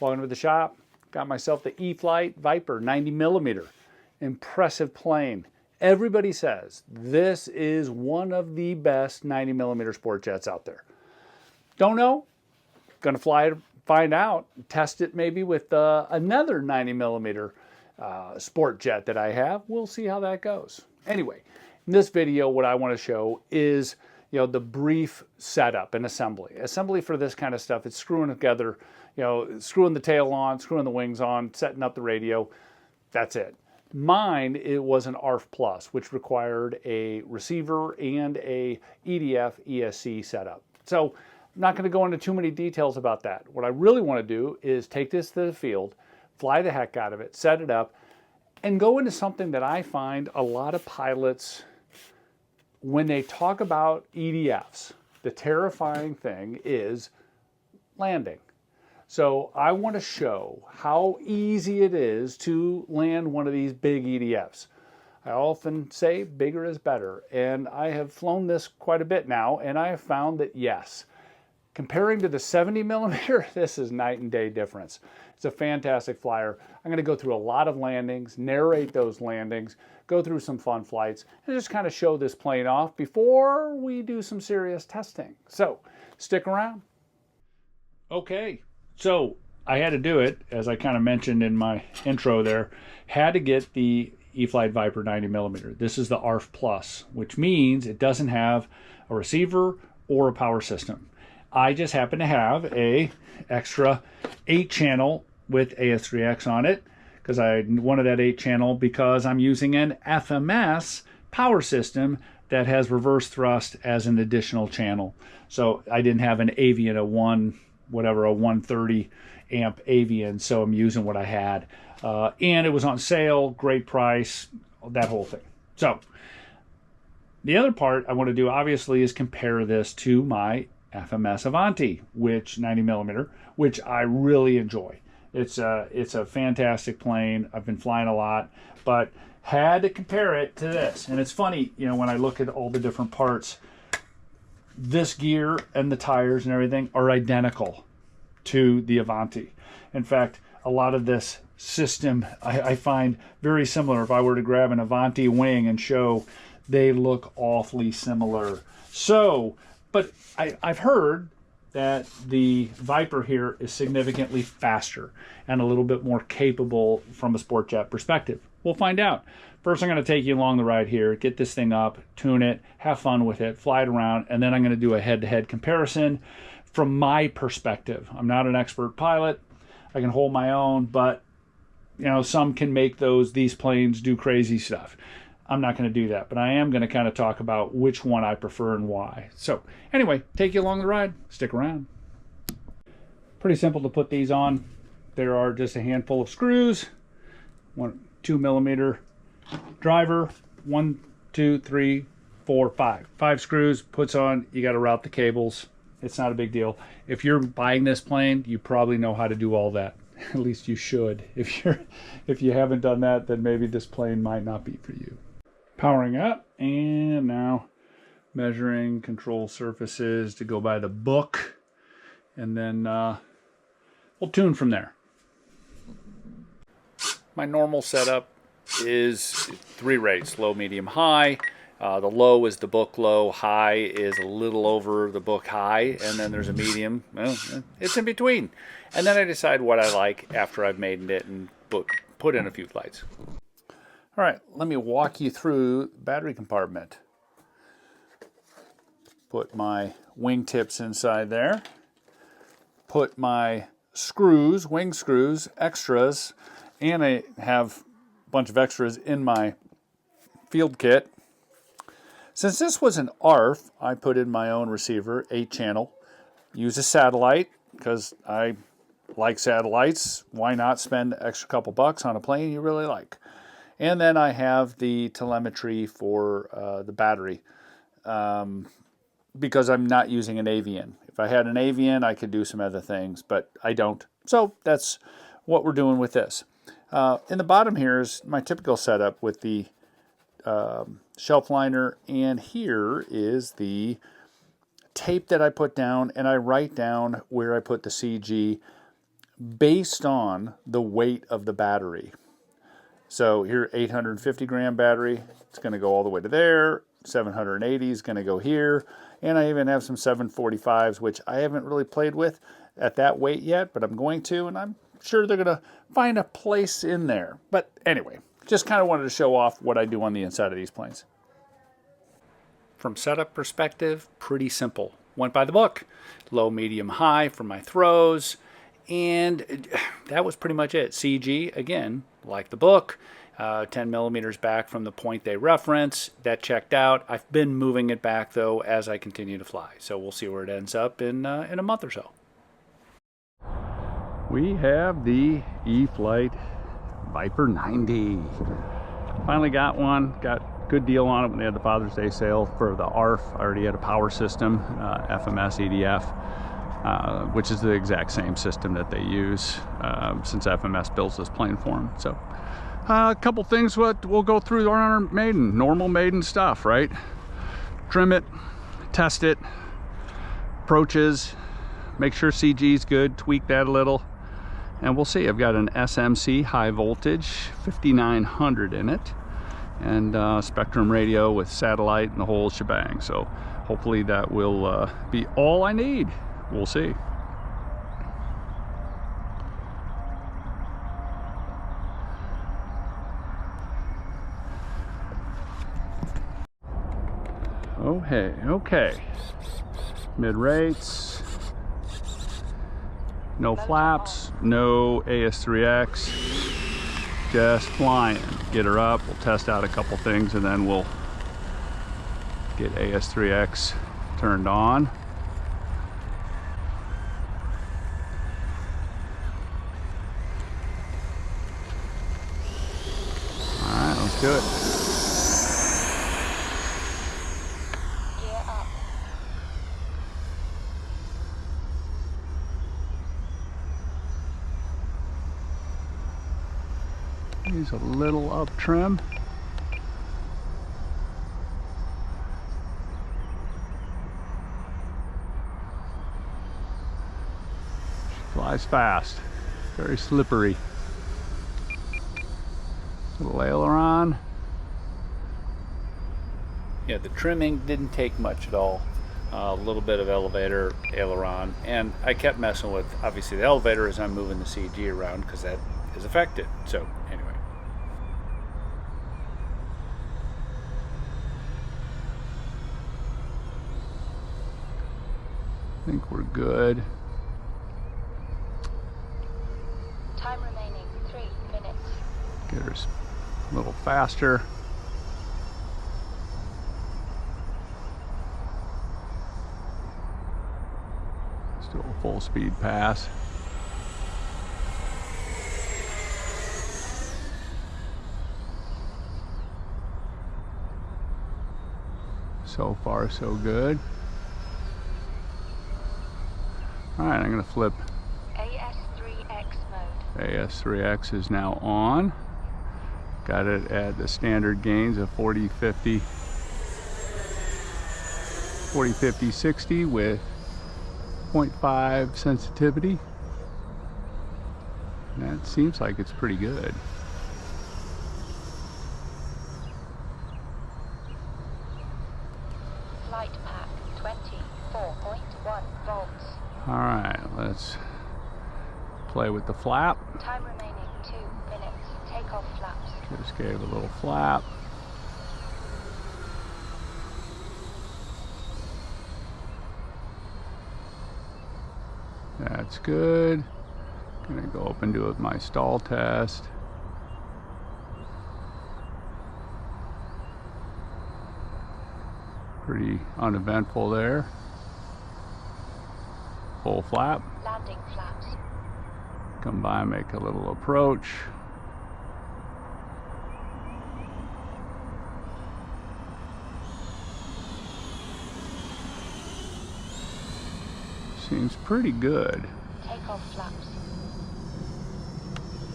Walking to the shop, got myself the Eflite Viper 90mm. Impressive plane. Everybody says this is one of the best 90mm sport jets out there. Don't know. Gonna fly it, find out. Test it maybe with another 90mm sport jet that I have. We'll see how that goes. Anyway, in this video, what I want to show is, the brief setup and assembly. Assembly for this kind of stuff, it's screwing together, screwing the tail on, screwing the wings on, setting up the radio. That's it. Mine, it was an ARF Plus, which required a receiver and a EDF ESC setup. So I'm not going to go into too many details about that. What I really want to do is take this to the field, fly the heck out of it, set it up, and go into something that I find a lot of pilots, when they talk about EDFs, the terrifying thing is landing. So I want to show how easy it is to land one of these big EDFs. I often say bigger is better, and I have flown this quite a bit now, and I have found that yes, comparing to the 70mm, this is night and day difference. It's a fantastic flyer. I'm going to go through a lot of landings, narrate those landings, go through some fun flights, and just kind of show this plane off before we do some serious testing. So stick around. Okay, so I had to do it, as I kind of mentioned in my intro there, had to get the Eflite Viper 90mm. This is the ARF Plus, which means it doesn't have a receiver or a power system. I just happen to have a extra 8-channel with AS3X on it, because I wanted that 8-channel because I'm using an FMS power system that has reverse thrust as an additional channel. So I didn't have an Avian, a 130 amp Avian, so I'm using what I had. And it was on sale, great price, that whole thing. So the other part I want to do, obviously, is compare this to my FMS Avanti, which 90mm, which I really enjoy. It's a fantastic plane. I've been flying a lot, but had to compare it to this. And it's funny, when I look at all the different parts, this gear and the tires and everything are identical to the Avanti. In fact, a lot of this system I find very similar. If I were to grab an Avanti wing and show, they look awfully similar. So, but I've heard that the Viper here is significantly faster and a little bit more capable from a sport jet perspective. We'll find out. First, I'm going to take you along the ride here, get this thing up, tune it, have fun with it, fly it around, and then I'm going to do a head-to-head comparison from my perspective. I'm not an expert pilot. I can hold my own, but some can make these planes do crazy stuff. I'm not going to do that, but I am going to kind of talk about which one I prefer and why. So anyway, take you along the ride. Stick around. Pretty simple to put these on. There are just a handful of screws, 2mm driver, 1, 2, 3, 4, 5. 5 screws, puts on, you got to route the cables. It's not a big deal. If you're buying this plane, you probably know how to do all that. At least you should. If you haven't done that, then maybe this plane might not be for you. Powering up, and now measuring control surfaces to go by the book, and then we'll tune from there. My normal setup is 3 rates: low, medium, high. The low is the book low, high is a little over the book high, and then there's a medium. Well, it's in between. And then I decide what I like after I've made it and put in a few flights. All right, let me walk you through the battery compartment. Put my wing tips inside there. Put my screws, wing screws, extras, and I have a bunch of extras in my field kit. Since this was an ARF, I put in my own receiver, 8-channel. Use a satellite, because I like satellites. Why not spend an extra couple bucks on a plane you really like? And then I have the telemetry for the battery, because I'm not using an Avian. If I had an Avian, I could do some other things, but I don't. So that's what we're doing with this. In the bottom here is my typical setup with the shelf liner, and here is the tape that I put down, and I write down where I put the CG based on the weight of the battery. So here, 850 gram battery, it's going to go all the way to there. 780 is going to go here. And I even have some 745s, which I haven't really played with at that weight yet, but I'm going to, and I'm sure they're going to find a place in there. But anyway, just kind of wanted to show off what I do on the inside of these planes. From setup perspective, pretty simple. Went by the book. Low, medium, high for my throws. And that was pretty much it. CG, again, like the book, 10 millimeters back from the point they reference. That checked out. I've been moving it back, though, as I continue to fly. So we'll see where it ends up in a month or so. We have the Eflite Viper 90. Finally got one. Got a good deal on it when they had the Father's Day sale for the ARF. I already had a power system, FMS EDF, which is the exact same system that they use since FMS builds this plane for them. So a couple things what we'll go through on our maiden, normal maiden stuff, right? Trim it, test it, approaches, make sure CG is good, tweak that a little. And we'll see. I've got an SMC high voltage 5900 in it, and Spectrum radio with satellite and the whole shebang. So hopefully that will be all I need. We'll see. Oh hey, okay. Mid rates. No flaps, no AS3X, just flying. Get her up, we'll test out a couple things, and then we'll get AS3X turned on. All right, let's do it. Use a little up trim. She flies fast, very slippery. Little aileron. Yeah, the trimming didn't take much at all. A little bit of elevator, aileron, and I kept messing with, obviously, the elevator as I'm moving the CG around because that is affected. So anyway. I think we're good. Time remaining 3 minutes. Get her a little faster. Still a full speed pass. So far, so good. All right, I'm gonna flip. AS3X mode. AS3X is now on. Got it at the standard gains of 40, 50, 60 with 0.5 sensitivity. That seems like it's pretty good. Flight pack 24.1 volts. All right, let's play with the flap. Time remaining 2 minutes. Takeoff flaps. Just gave a little flap. That's good. Gonna go up and do my stall test. Pretty uneventful there. Full flap. Landing flaps. Come by, make a little approach. Seems pretty good. Takeoff flaps.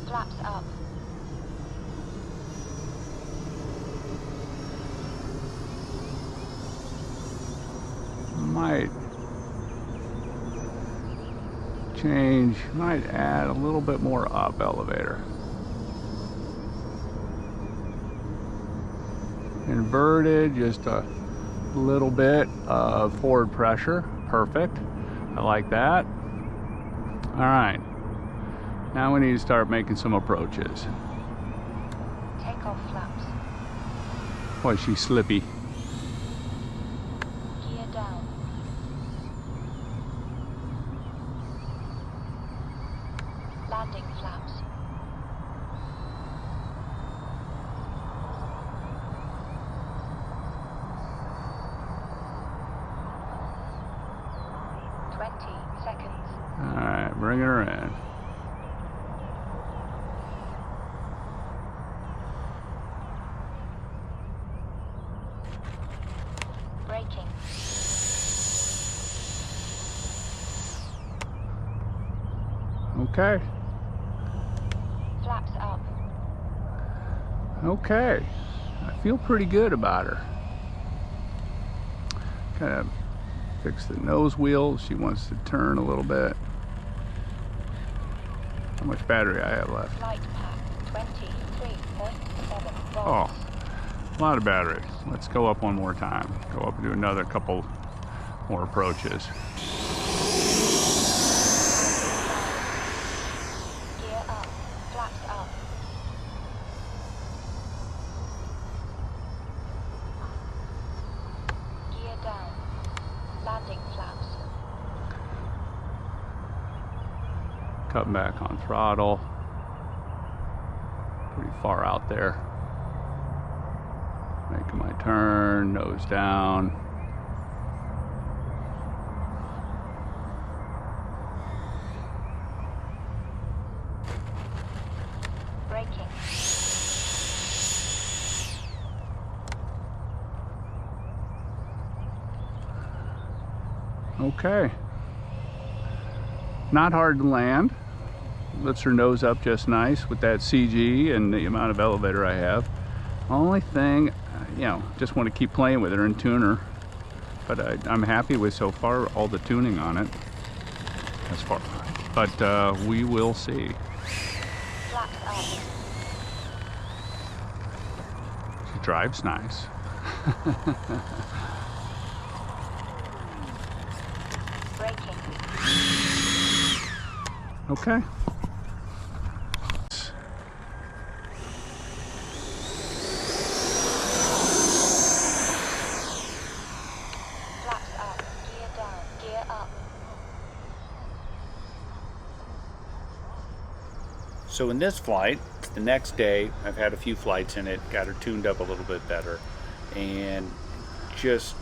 Flaps up. Might change, might add a little bit more up elevator. Inverted, just a little bit of forward pressure. Perfect. I like that. All right. Now we need to start making some approaches. Take off flaps. Boy, she's slippy. Gear down. Landing flaps. All right, bring her in. Braking. Okay. Flaps up. Okay. I feel pretty good about her. Kind of fix the nose wheel. She wants to turn a little bit. How much battery I have left? Flight pack 23.7 volts. Oh, a lot of battery. Let's go up one more time. Go up and do another couple more approaches. Gear up. Flaps up. Gear down. Landing flaps. Cutting back on throttle. Pretty far out there. Making my turn, nose down. Braking. Okay. Not hard to land. Lifts her nose up just nice with that CG and the amount of elevator I have. Only thing, you know, just want to keep playing with her and tune her. But I'm happy with so far all the tuning on it. As far, but we will see. Flaps up. She drives nice. Braking. Okay. Flaps up. Gear down. Gear up. So in this flight, the next day, I've had a few flights in it, got her tuned up a little bit better, and just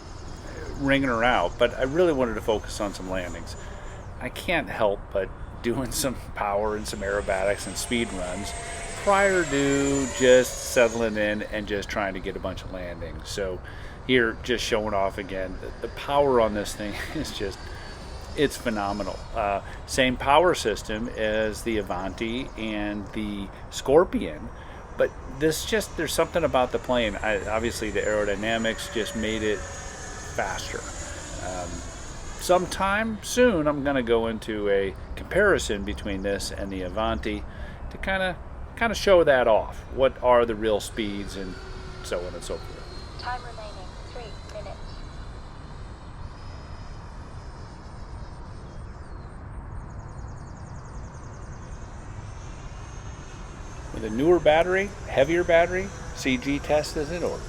ringing her out. But I really wanted to focus on some landings. I can't help but doing some power and some aerobatics and speed runs prior to just settling in and just trying to get a bunch of landings. So here, just showing off again, the power on this thing is just, it's phenomenal. Same power system as the Avanti and the Scorpion, but this just, there's something about the plane. Obviously the aerodynamics just made it faster. Sometime soon I'm going to go into a comparison between this and the Avanti to kind of show that off. What are the real speeds and so on and so forth. Time remaining 3 minutes. With a newer battery, heavier battery, CG test is in order.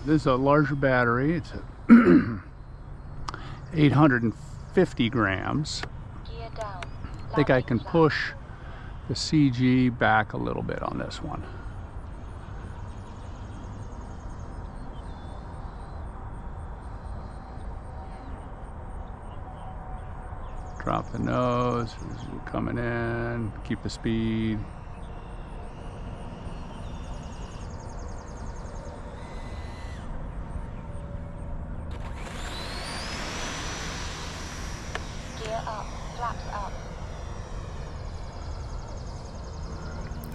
This is a larger battery. It's a 850 grams. Gear down. I think I Landing can flaps. push the CG back a little bit on this one. Drop the nose as we're coming in, keep the speed. Gear up. Flaps up.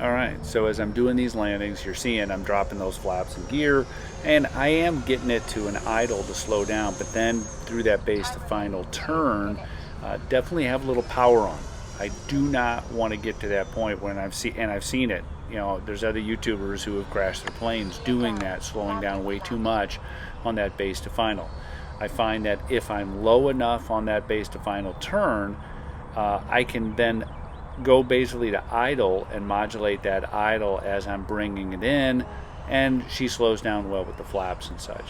All right, so as I'm doing these landings, you're seeing I'm dropping those flaps in gear, and I am getting it to an idle to slow down, but then through that base to final turn, definitely have a little power on. I do not want to get to that point when I've seen it. You know, there's other YouTubers who have crashed their planes doing that, slowing down way too much on that base to final. I find that if I'm low enough on that base to final turn, I can then go basically to idle and modulate that idle as I'm bringing it in, and she slows down well with the flaps and such.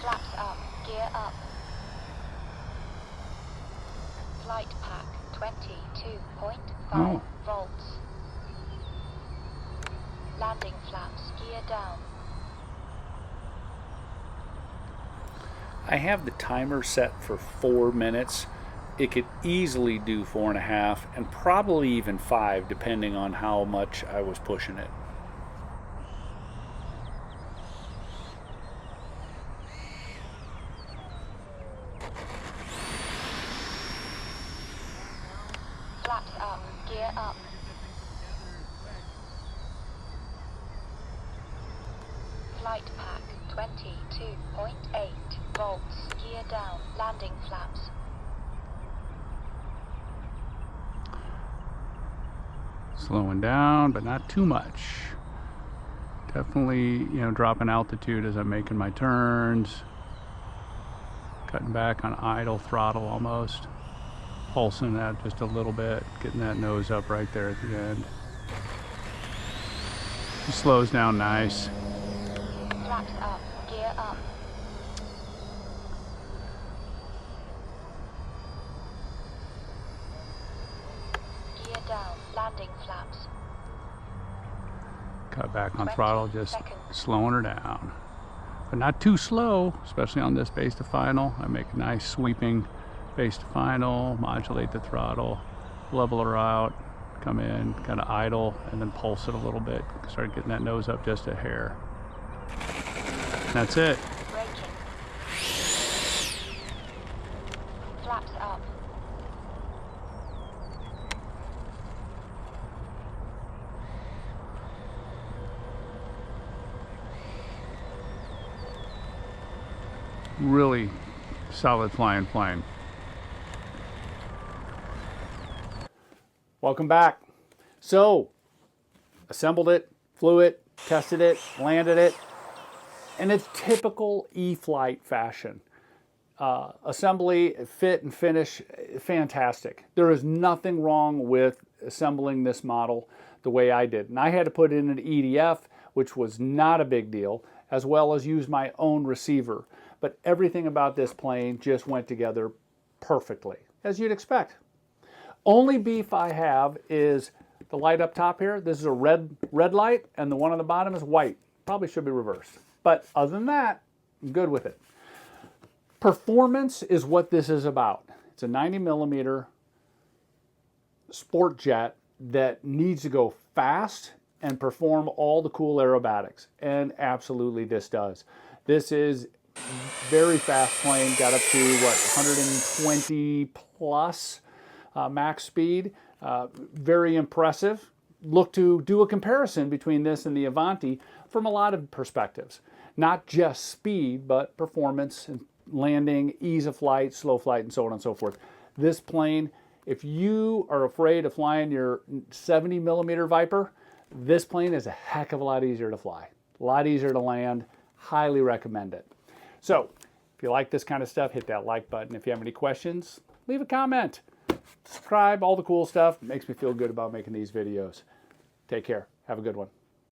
Flaps up, gear up. Flight pack 22.5 volts. Landing flaps, gear down. I have the timer set for 4 minutes. It could easily do 4.5 and probably even 5 depending on how much I was pushing it. Flaps up, gear up. Flight pack 22.8 volts, gear down, landing flaps. Slowing down, but not too much. Definitely, you know, dropping altitude as I'm making my turns. Cutting back on idle throttle almost. Pulsing that just a little bit, getting that nose up right there at the end. It slows down nice. Flaps up, gear up. Gear down, landing flaps. Cut back on 20 throttle, just seconds. slowing her down. But not too slow, especially on this base to final. I make a nice sweeping base to final, modulate the throttle, level her out, come in, kind of idle, and then pulse it a little bit. Start getting that nose up just a hair. That's it. Braking. Flaps up. Really solid flying plane. Welcome back. So, assembled it, flew it, tested it, landed it, in a typical E-Flite fashion. Assembly, fit and finish, fantastic. There is nothing wrong with assembling this model the way I did. And I had to put in an EDF, which was not a big deal, as well as use my own receiver. But everything about this plane just went together perfectly, as you'd expect. Only beef I have is the light up top here. This is a red light, and the one on the bottom is white. Probably should be reversed. But other than that, I'm good with it. Performance is what this is about. It's a 90mm sport jet that needs to go fast and perform all the cool aerobatics. And absolutely this does. This is very fast plane, got up to what, 120 plus max speed. Very impressive. Look to do a comparison between this and the Avanti from a lot of perspectives. Not just speed, but performance and landing, ease of flight, slow flight, and so on and so forth. This plane, if you are afraid of flying your 70mm Viper, this plane is a heck of a lot easier to fly. A lot easier to land. Highly recommend it. So, if you like this kind of stuff, hit that like button. If you have any questions, leave a comment. Subscribe, all the cool stuff. It makes me feel good about making these videos. Take care. Have a good one.